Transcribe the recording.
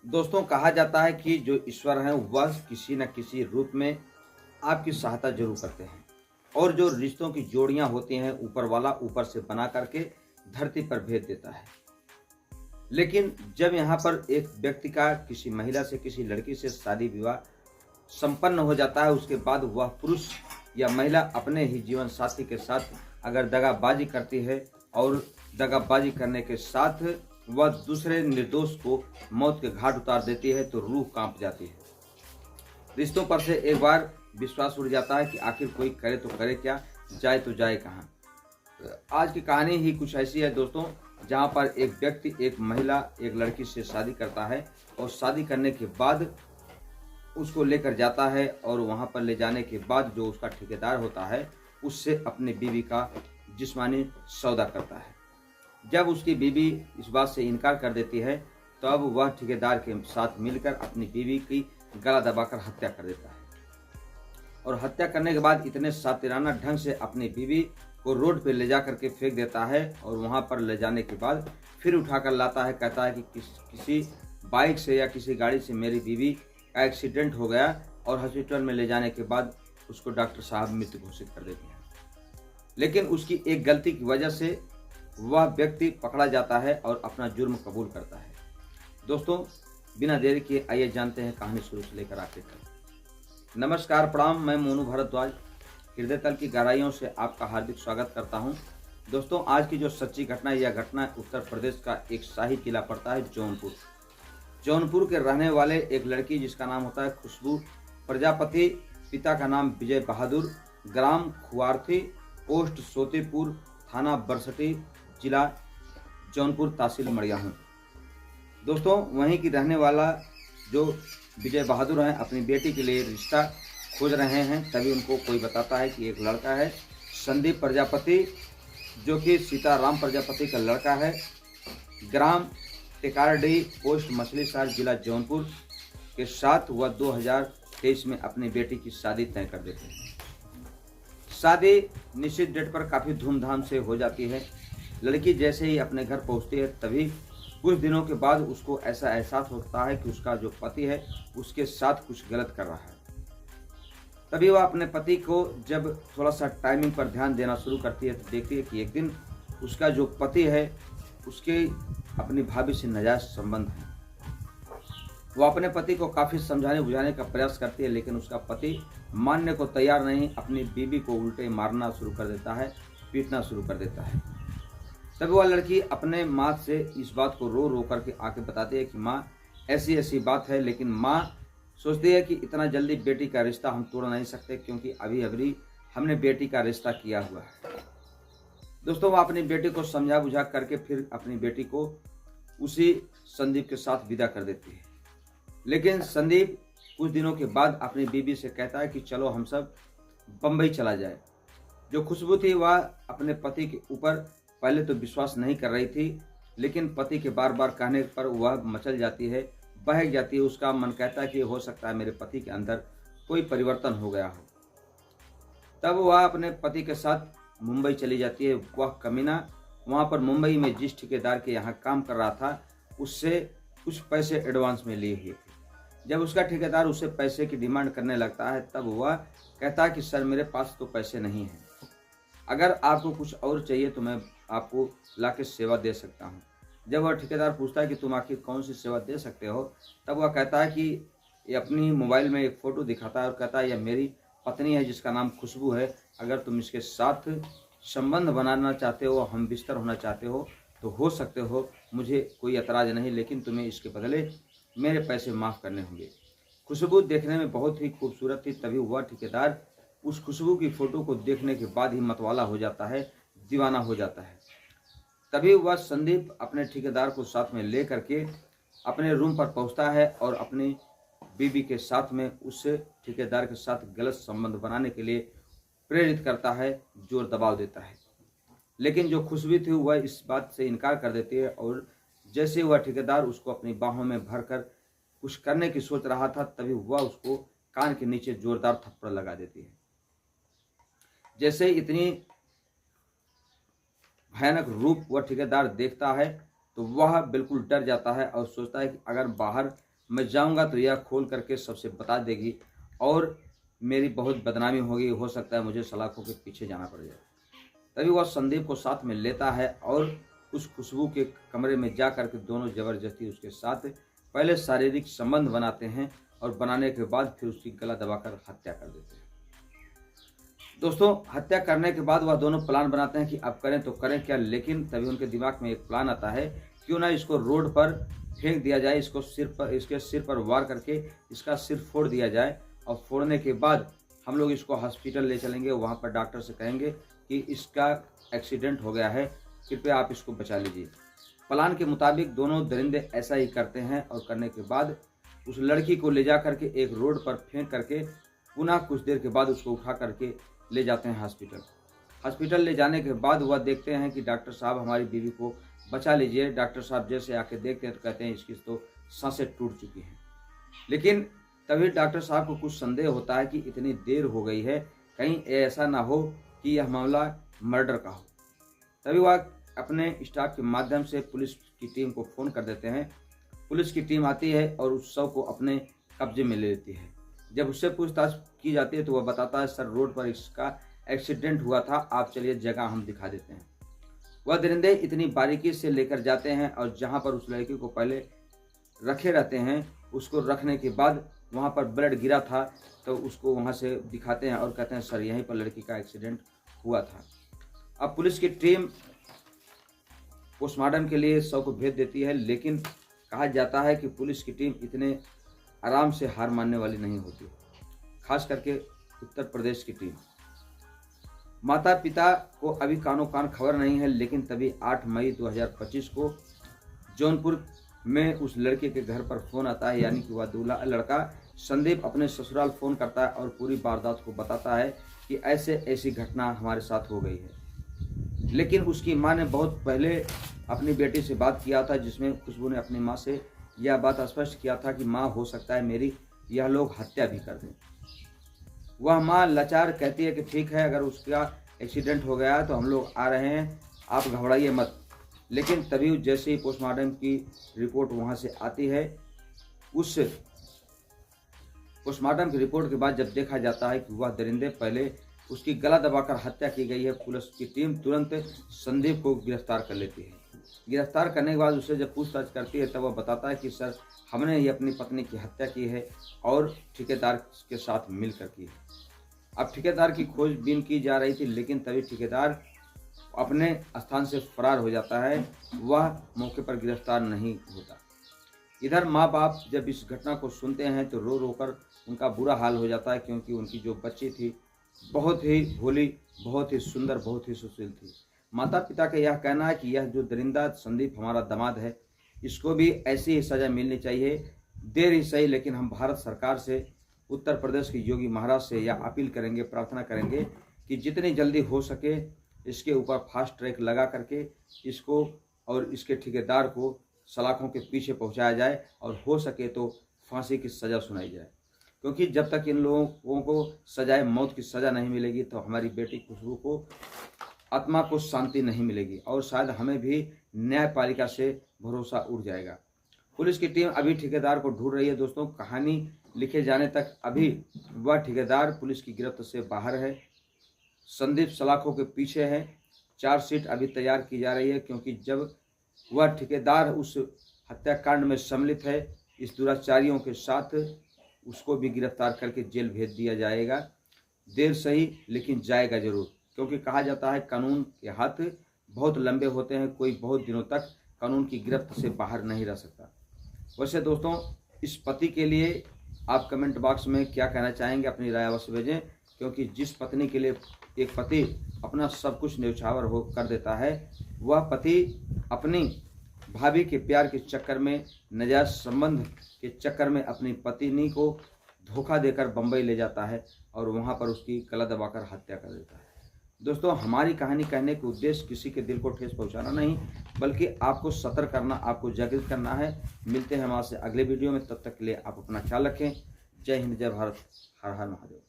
दोस्तों, कहा जाता है कि जो ईश्वर हैं वह किसी न किसी रूप में आपकी सहायता जरूर करते हैं और जो रिश्तों की जोड़ियां होती हैं ऊपर वाला ऊपर से बना करके धरती पर भेज देता है। लेकिन जब यहाँ पर एक व्यक्ति का किसी महिला से किसी लड़की से शादी विवाह संपन्न हो जाता है, उसके बाद वह पुरुष या महिला अपने ही जीवन साथी के साथ अगर दगाबाजी करती है और दगाबाजी करने के साथ वह दूसरे निर्दोष को मौत के घाट उतार देती है तो रूह कांप जाती है। रिश्तों पर से एक बार विश्वास उड़ जाता है कि आखिर कोई करे तो करे क्या, जाए तो जाए कहाँ। आज की कहानी ही कुछ ऐसी है दोस्तों, जहाँ पर एक व्यक्ति एक महिला एक लड़की से शादी करता है और शादी करने के बाद उसको लेकर जाता है और वहाँ पर ले जाने के बाद जो उसका ठेकेदार होता है उससे अपनी बीवी का जिस्मानी सौदा करता है। जब उसकी बीवी इस बात से इनकार कर देती है तब वह ठेकेदार के साथ मिलकर अपनी बीवी की गला दबाकर हत्या कर देता है और हत्या करने के बाद इतने शातिराना ढंग से अपनी बीवी को रोड पे ले जा करके फेंक देता है और वहाँ पर ले जाने के बाद फिर उठाकर लाता है। कहता है कि किसी बाइक से या किसी गाड़ी से मेरी बीवी का एक्सीडेंट हो गया और हॉस्पिटल में ले जाने के बाद उसको डॉक्टर साहब मृत घोषित कर देते हैं। लेकिन उसकी एक गलती की वजह से वह व्यक्ति पकड़ा जाता है और अपना जुर्म कबूल करता है। दोस्तों, बिना देरी किए आइए जानते हैं कहानी शुरू से लेकर आखिर तक। नमस्कार, प्रणाम। मैं मोनू भारद्वाज हृदय तल की गहराइयों से आपका हार्दिक स्वागत करता हूं। दोस्तों, आज की जो सच्ची घटना है, यह घटना उत्तर प्रदेश का एक शाही जिला पड़ता है जौनपुर। जौनपुर के रहने वाले एक लड़की जिसका नाम होता है खुशबू प्रजापति, पिता का नाम विजय बहादुर, ग्राम खुआर्थी, पोस्ट सोतेपुर, थाना बरसटी, जिला जौनपुर, तहसील मड़ियाहू। दोस्तों, वहीं की रहने वाला जो विजय बहादुर हैं अपनी बेटी के लिए रिश्ता खोज रहे हैं। तभी उनको कोई बताता है कि एक लड़का है संदीप प्रजापति, जो कि सीताराम प्रजापति का लड़का है, ग्राम टेकारडी, पोस्ट मछलीशहर, जिला जौनपुर के साथ वह 2023 में अपनी बेटी की शादी तय कर देते हैं। शादी निश्चित डेट पर काफ़ी धूमधाम से हो जाती है। लड़की जैसे ही अपने घर पहुंचती है तभी कुछ दिनों के बाद उसको ऐसा एहसास होता है कि उसका जो पति है उसके साथ कुछ गलत कर रहा है। तभी वह अपने पति को जब थोड़ा सा टाइमिंग पर ध्यान देना शुरू करती है तो देखती है कि एक दिन उसका जो पति है उसके अपनी भाभी से नाजायज संबंध है। वो अपने पति को काफ़ी समझाने बुझाने का प्रयास करती है, लेकिन उसका पति मानने को तैयार नहीं, अपनी बीवी को उल्टे मारना शुरू कर देता है, पीटना शुरू कर देता है। तब वह लड़की अपने माँ से इस बात को रो रो करके आके बताती है कि माँ ऐसी ऐसी बात है, लेकिन माँ सोचती है कि इतना जल्दी बेटी का रिश्ता हम तोड़ नहीं सकते, क्योंकि अभी अभी हमने बेटी का रिश्ता किया हुआ है। दोस्तों, वह अपनी बेटी को समझा बुझा करके फिर अपनी बेटी को उसी संदीप के साथ विदा कर देती है। लेकिन संदीप कुछ दिनों के बाद अपनी बीवी से कहता है कि चलो हम सब बम्बई चला जाए। जो खुशबू थी वह अपने पति के ऊपर पहले तो विश्वास नहीं कर रही थी, लेकिन पति के बार बार कहने पर वह मचल जाती है, बहक जाती है। उसका मन कहता है कि हो सकता है मेरे पति के अंदर कोई परिवर्तन हो गया हो। तब वह अपने पति के साथ मुंबई चली जाती है। वह कमीना वहाँ पर मुंबई में जिस ठेकेदार के यहाँ काम कर रहा था उससे कुछ पैसे एडवांस में लिए हुए थे। जब उसका ठेकेदार उससे पैसे की डिमांड करने लगता है तब वह कहता है कि सर मेरे पास तो पैसे नहीं हैं, अगर आपको कुछ और चाहिए तो मैं आपको लाके सेवा दे सकता हूँ। जब वह ठेकेदार पूछता है कि तुम आखिर कौन सी सेवा दे सकते हो, तब वह कहता है कि ये अपनी मोबाइल में एक फ़ोटो दिखाता है और कहता है यह मेरी पत्नी है जिसका नाम खुशबू है, अगर तुम इसके साथ संबंध बनाना चाहते हो, हम बिस्तर होना चाहते हो तो हो सकते हो, मुझे कोई एतराज़ नहीं, लेकिन तुम्हें इसके बदले मेरे पैसे माफ़ करने होंगे। खुशबू देखने में बहुत ही खूबसूरत थी। तभी वह ठेकेदार उस खुशबू की फ़ोटो को देखने के बाद ही मतवाला हो जाता है, दीवाना हो जाता है। तभी वह संदीप अपने ठेकेदार को साथ में ले करके अपने रूम पर पहुंचता है और अपनी बीवी के साथ में उस ठेकेदार के साथ गलत संबंध बनाने के लिए प्रेरित करता है, जोर दबाव देता है। लेकिन जो खुशबू थी वह इस बात से इनकार कर देती है और जैसे वह ठेकेदार उसको अपनी बाहों में भरकर कुछ करने की सोच रहा था तभी वह उसको कान के नीचे जोरदार थप्पड़ लगा देती है। जैसे इतनी भयानक रूप वह ठेकेदार देखता है तो वह बिल्कुल डर जाता है और सोचता है कि अगर बाहर मैं जाऊंगा तो यह खोल करके सबसे बता देगी और मेरी बहुत बदनामी होगी, हो सकता है मुझे सलाखों के पीछे जाना पड़ जाए। तभी वह संदीप को साथ में लेता है और उस खुशबू के कमरे में जा कर के दोनों जबरदस्ती उसके साथ पहले शारीरिक संबंध बनाते हैं और बनाने के बाद फिर उसकी गला दबाकर हत्या कर देते हैं। दोस्तों, हत्या करने के बाद वह दोनों प्लान बनाते हैं कि अब करें तो करें क्या, लेकिन तभी उनके दिमाग में एक प्लान आता है, क्यों ना इसको रोड पर फेंक दिया जाए, इसके सिर पर वार करके इसका सिर फोड़ दिया जाए और फोड़ने के बाद हम लोग इसको हॉस्पिटल ले चलेंगे। वहाँ पर डॉक्टर से कहेंगे कि इसका एक्सीडेंट हो गया है, कृपया आप इसको बचा लीजिए। प्लान के मुताबिक दोनों दरिंदे ऐसा ही करते हैं और करने के बाद उस लड़की को ले जा करके एक रोड पर फेंक करके पुनः कुछ देर के बाद उसको उठा करके ले जाते हैं हॉस्पिटल ले जाने के बाद वह देखते हैं कि डॉक्टर साहब हमारी बीवी को बचा लीजिए। डॉक्टर साहब जैसे आके देखते हैं तो कहते हैं इसकी तो सांसें टूट चुकी हैं। लेकिन तभी डॉक्टर साहब को कुछ संदेह होता है कि इतनी देर हो गई है, कहीं ऐसा ना हो कि यह मामला मर्डर का हो। तभी वह अपने स्टाफ के माध्यम से पुलिस की टीम को फ़ोन कर देते हैं। पुलिस की टीम आती है और उस शव को अपने कब्जे में ले लेती है। जब उससे पूछताछ की जाती है तो वह बताता है, सर रोड पर इसका एक्सीडेंट हुआ था, आप चलिए जगह हम दिखा देते हैं। वह दरिंदे इतनी बारीकी से लेकर जाते हैं और जहां पर उस लड़की को पहले रखे रहते हैं, उसको रखने के बाद वहां पर ब्लड गिरा था तो उसको वहां से दिखाते हैं और कहते हैं, सर यहीं पर लड़की का एक्सीडेंट हुआ था। अब पुलिस की टीम पोस्टमार्टम के लिए शव को भेज देती है, लेकिन कहा जाता है कि पुलिस की टीम इतने आराम से हार मानने वाली नहीं होती, खास करके उत्तर प्रदेश की टीम। माता पिता को अभी कानो कान खबर नहीं है, लेकिन तभी 8 मई 2025 को जौनपुर में उस लड़के के घर पर फोन आता है, यानी कि वह दूल्हा लड़का संदीप अपने ससुराल फोन करता है और पूरी वारदात को बताता है कि ऐसी घटना हमारे साथ हो गई है। लेकिन उसकी माँ ने बहुत पहले अपनी बेटी से बात किया था, जिसमें खुशबू ने अपनी माँ से यह बात स्पष्ट किया था कि माँ हो सकता है मेरी यह लोग हत्या भी कर दें। वह माँ लाचार कहती है कि ठीक है, अगर उसका एक्सीडेंट हो गया तो हम लोग आ रहे हैं, आप घबराइए मत। लेकिन तभी जैसे ही पोस्टमार्टम की रिपोर्ट वहाँ से आती है, उस पोस्टमार्टम की रिपोर्ट के बाद जब देखा जाता है कि वह दरिंदे पहले उसकी गला दबाकर हत्या की गई है, पुलिस की टीम तुरंत संदीप को गिरफ्तार कर लेती है। गिरफ्तार करने के बाद उससे जब पूछताछ करती है तब वह बताता है कि सर हमने ही अपनी पत्नी की हत्या की है और ठेकेदार के साथ मिलकर की है। अब ठेकेदार की खोजबीन की जा रही थी, लेकिन तभी ठेकेदार अपने स्थान से फरार हो जाता है, वह मौके पर गिरफ्तार नहीं होता। इधर माँ बाप जब इस घटना को सुनते हैं तो रो रो कर उनका बुरा हाल हो जाता है, क्योंकि उनकी जो बच्ची थी बहुत ही भोली, बहुत ही सुंदर, बहुत ही सुशील थी। माता पिता का यह कहना है कि यह जो दरिंदा संदीप हमारा दामाद है, इसको भी ऐसी ही सज़ा मिलनी चाहिए, देर ही सही, लेकिन हम भारत सरकार से, उत्तर प्रदेश के योगी महाराज से यह अपील करेंगे, प्रार्थना करेंगे कि जितनी जल्दी हो सके इसके ऊपर फास्ट ट्रैक लगा करके इसको और इसके ठेकेदार को सलाखों के पीछे पहुंचाया जाए और हो सके तो फांसी की सज़ा सुनाई जाए। क्योंकि जब तक इन लोगों को सजाए मौत की सज़ा नहीं मिलेगी तो हमारी बेटी खुशबू को आत्मा को शांति नहीं मिलेगी और शायद हमें भी न्यायपालिका से भरोसा उठ जाएगा। पुलिस की टीम अभी ठेकेदार को ढूंढ रही है। दोस्तों, कहानी लिखे जाने तक अभी वह ठेकेदार पुलिस की गिरफ्त से बाहर है। संदीप सलाखों के पीछे है। चार्जशीट अभी तैयार की जा रही है, क्योंकि जब वह ठेकेदार उस हत्याकांड में सम्मिलित है, इस दुराचारियों के साथ उसको भी गिरफ्तार करके जेल भेज दिया जाएगा। देर सही लेकिन जाएगा जरूर, क्योंकि कहा जाता है कानून के हाथ बहुत लंबे होते हैं, कोई बहुत दिनों तक कानून की गिरफ्त से बाहर नहीं रह सकता। वैसे दोस्तों, इस पति के लिए आप कमेंट बॉक्स में क्या कहना चाहेंगे, अपनी राय अवश्य भेजें, क्योंकि जिस पत्नी के लिए एक पति अपना सब कुछ न्यौछावर हो कर देता है, वह पति अपनी भाभी के प्यार के चक्कर में, नाजायज संबंध के चक्कर में अपनी पत्नी को धोखा देकर बंबई ले जाता है और वहां पर उसकी गला दबाकर हत्या कर देता है। दोस्तों, हमारी कहानी कहने का उद्देश्य किसी के दिल को ठेस पहुंचाना नहीं, बल्कि आपको सतर्क करना, आपको जागृत करना है। मिलते हैं हमारे अगले वीडियो में, तब तक के लिए आप अपना ख्याल रखें। जय हिंद, जय भारत, हर हर महादेव।